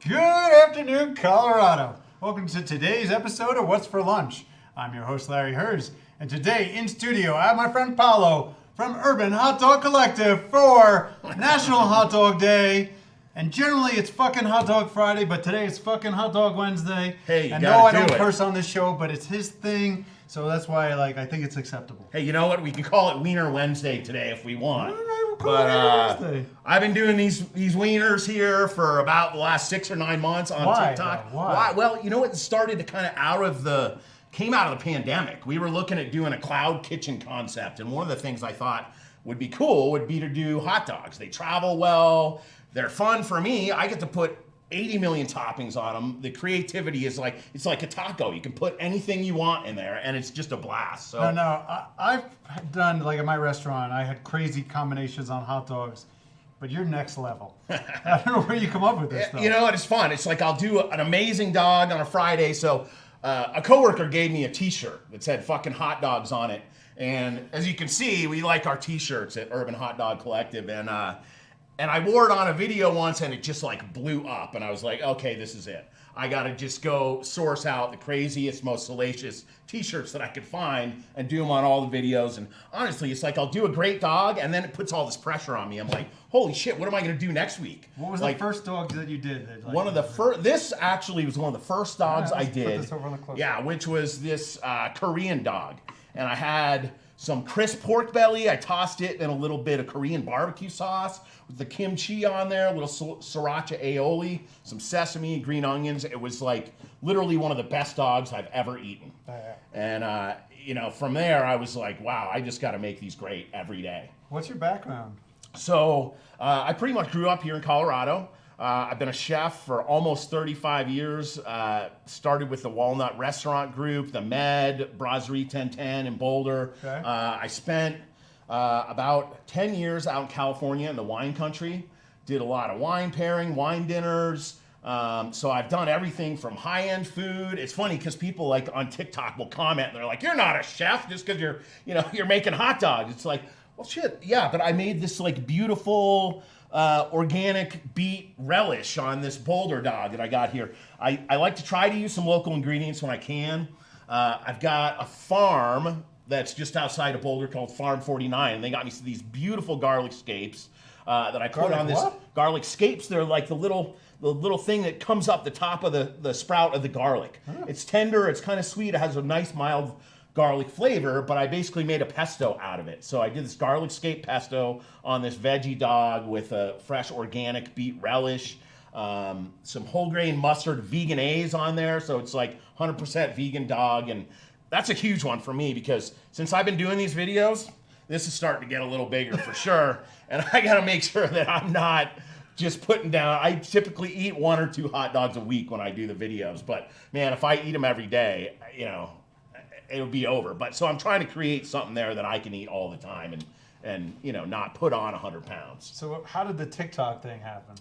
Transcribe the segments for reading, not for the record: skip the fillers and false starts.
Good afternoon, Colorado. Welcome to today's episode of What's for Lunch. I'm your host, Larry Hers, and today in studio I have my friend Paolo from Urban Hot Dog Collective for National Hot Dog Day. And generally it's fucking Hot Dog Friday, but today it's fucking Hot Dog Wednesday. Hey, you and gotta no, I do don't it. curse on this show, but it's his thing, so that's why I think it's acceptable. Hey, you know what? We can call it Wiener Wednesday today if we want. All right, we'll call it Wednesday. I've been doing these wieners here for about the last 6 or 9 months on Why, TikTok. though? Why? Well, you know what? It started to kind of came out of the pandemic. We were looking at doing a cloud kitchen concept, and one of the things I thought would be cool would be to do hot dogs. They travel well. They're fun for me. I get to put 80 million toppings on them. The creativity is it's like a taco. You can put anything you want in there, and it's just a blast. So I've done, like at my restaurant, I had crazy combinations on hot dogs, but you're next level. I don't know where you come up with this stuff. You know, it's fun. It's like I'll do an amazing dog on a Friday. So a coworker gave me a T-shirt that said "fucking hot dogs" on it, and as you can see, we like our T-shirts at Urban Hot Dog Collective, and I wore it on a video once, and it just like blew up, and I was like, okay, this is it. I gotta just go source out the craziest, most salacious T-shirts that I could find and do them on all the videos. And honestly, it's like I'll do a great dog, and then it puts all this pressure on me. I'm like, holy shit, what am I gonna do next week? What was the first dog that you did? One of the first. This actually was one of the first dogs I did. Put this over on the close. Yeah, which was this Korean dog, and I had some crisp pork belly. I tossed it in a little bit of Korean barbecue sauce with the kimchi on there, a little sriracha aioli, some sesame, green onions. It was like literally one of the best dogs I've ever eaten. And from there I was like, wow, I just got to make these great every day. What's your background? So I pretty much grew up here in Colorado. I've been a chef for almost 35 years. Started with the Walnut Restaurant Group, the Med, Brasserie 1010 in Boulder. Okay. I spent about 10 years out in California in the wine country. Did a lot of wine pairing, wine dinners. So I've done everything from high-end food. It's funny because people like on TikTok will comment and they're like, "You're not a chef just because you're making hot dogs." It's like, well, shit, yeah, but I made this like beautiful organic beet relish on this Boulder dog that I got here. I like to try to use some local ingredients when I can. I've got a farm that's just outside of Boulder called Farm 49, and they got me these beautiful garlic scapes that I put on this. What? Garlic scapes. They're like the little thing that comes up the top of the sprout of the garlic. Oh. It's tender. It's kind of sweet. It has a nice mild garlic flavor, but I basically made a pesto out of it. So I did this garlic scape pesto on this veggie dog with a fresh organic beet relish, some whole grain mustard vegan A's on there. So it's like 100% vegan dog. And that's a huge one for me because since I've been doing these videos, this is starting to get a little bigger for sure. And I got to make sure that I'm not just putting down. I typically eat 1 or 2 hot dogs a week when I do the videos. But man, if I eat them every day, it would be over. But so I'm trying to create something there that I can eat all the time and not put on 100 pounds. So how did the TikTok thing happen?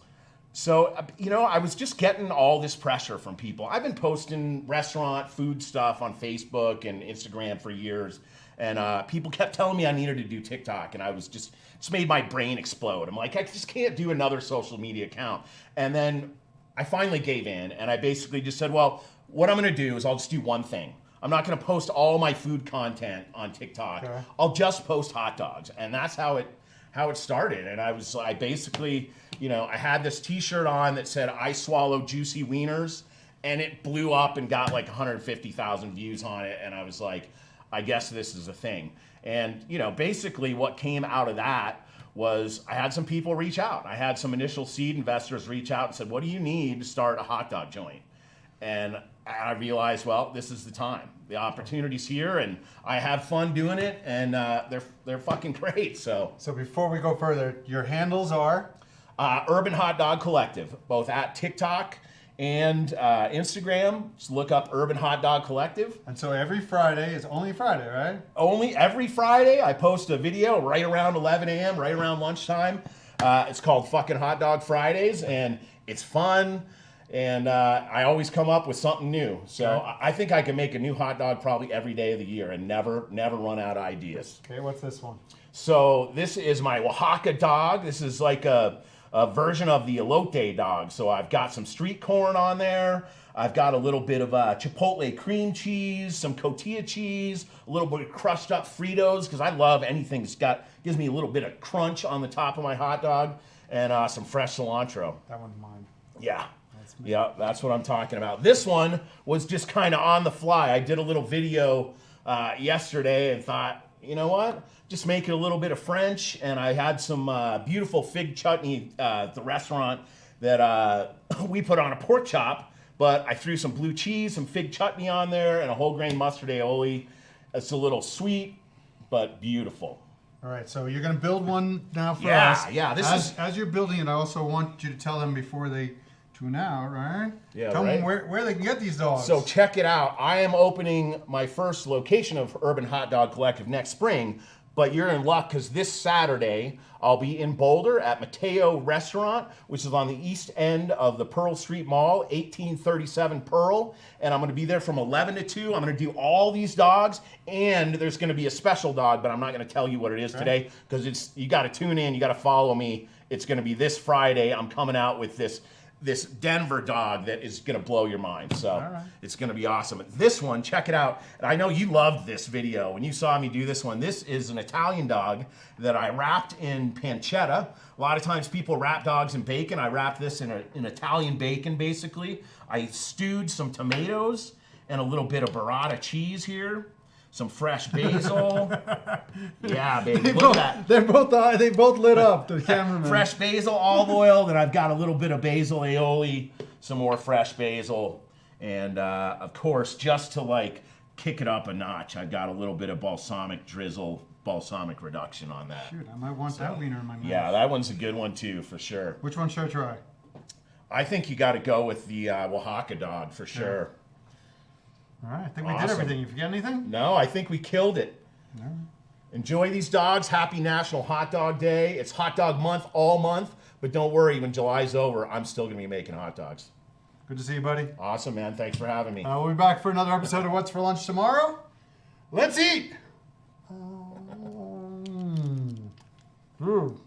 So, I was just getting all this pressure from people. I've been posting restaurant food stuff on Facebook and Instagram for years. And people kept telling me I needed to do TikTok. And I was just made my brain explode. I'm like, I just can't do another social media account. And then I finally gave in. And I basically just said, well, what I'm going to do is I'll just do one thing. I'm not going to post all my food content on TikTok. Okay. I'll just post hot dogs, and that's how it started. And I basically, I had this T-shirt on that said "I swallow juicy wieners," and it blew up and got like 150,000 views on it. And I was like, I guess this is a thing. And basically what came out of that was I had some people reach out. I had some initial seed investors reach out and said, "What do you need to start a hot dog joint?" And I realized, well, this is the time. The opportunity's here, and I have fun doing it, and they're fucking great. So before we go further, your handles are? Urban Hot Dog Collective, both at TikTok and Instagram. Just look up Urban Hot Dog Collective. And so every Friday is only Friday, right? Only every Friday. I post a video right around 11 a.m., right around lunchtime. It's called Fucking Hot Dog Fridays, and it's fun. And I always come up with something new. So okay. I think I can make a new hot dog probably every day of the year and never run out of ideas. Okay, what's this one? So this is my Oaxaca dog. This is like a a version of the elote dog. So I've got some street corn on there. I've got a little bit of chipotle cream cheese, some cotija cheese, a little bit of crushed up Fritos, because I love anything that's gives me a little bit of crunch on the top of my hot dog, and some fresh cilantro. That one's mine. Yeah. Yeah, that's what I'm talking about. This one was just kind of on the fly. I did a little video yesterday and thought, you know what? Just make it a little bit of French. And I had some beautiful fig chutney at the restaurant that we put on a pork chop. But I threw some blue cheese, some fig chutney on there, and a whole grain mustard aioli. It's a little sweet, but beautiful. All right, so you're going to build one now for Yeah, us. yeah, As you're building it, I also want you to tell them before they tune out, right? Yeah, Tell right. them where they can get these dogs. So check it out. I am opening my first location of Urban Hot Dog Collective next spring, but you're in luck because this Saturday I'll be in Boulder at Mateo Restaurant, which is on the east end of the Pearl Street Mall, 1837 Pearl, and I'm going to be there from 11 to 2. I'm going to do all these dogs, and there's going to be a special dog, but I'm not going to tell you what it is today because you got to tune in, you got to follow me. It's going to be this Friday. I'm coming out with this Denver dog that is going to blow your mind. So It's going to be awesome. This one, check it out. And I know you loved this video when you saw me do this one. This is an Italian dog that I wrapped in pancetta. A lot of times people wrap dogs in bacon. I wrapped this in Italian bacon, basically. I stewed some tomatoes and a little bit of burrata cheese here. Some fresh basil. Yeah, baby. Look at that. They both lit up, the cameraman. Fresh basil, olive oil. Then I've got a little bit of basil aioli, some more fresh basil. And, of course, just to, like, kick it up a notch, I've got a little bit of balsamic drizzle, balsamic reduction on that. Shoot, I might want that wiener in my mouth. Yeah, that one's a good one, too, for sure. Which one should I try? I think you got to go with the Oaxaca dog, for sure. All right, I think we did Awesome. everything. You forget anything? No, I think we killed it. Enjoy these dogs. Happy National Hot Dog Day. It's Hot Dog Month all month, but don't worry, when July's over, I'm still going to be making hot dogs. Good to see you, buddy. Awesome, man. Thanks for having me. We'll be back for another episode of What's for Lunch tomorrow. Let's eat! Ooh.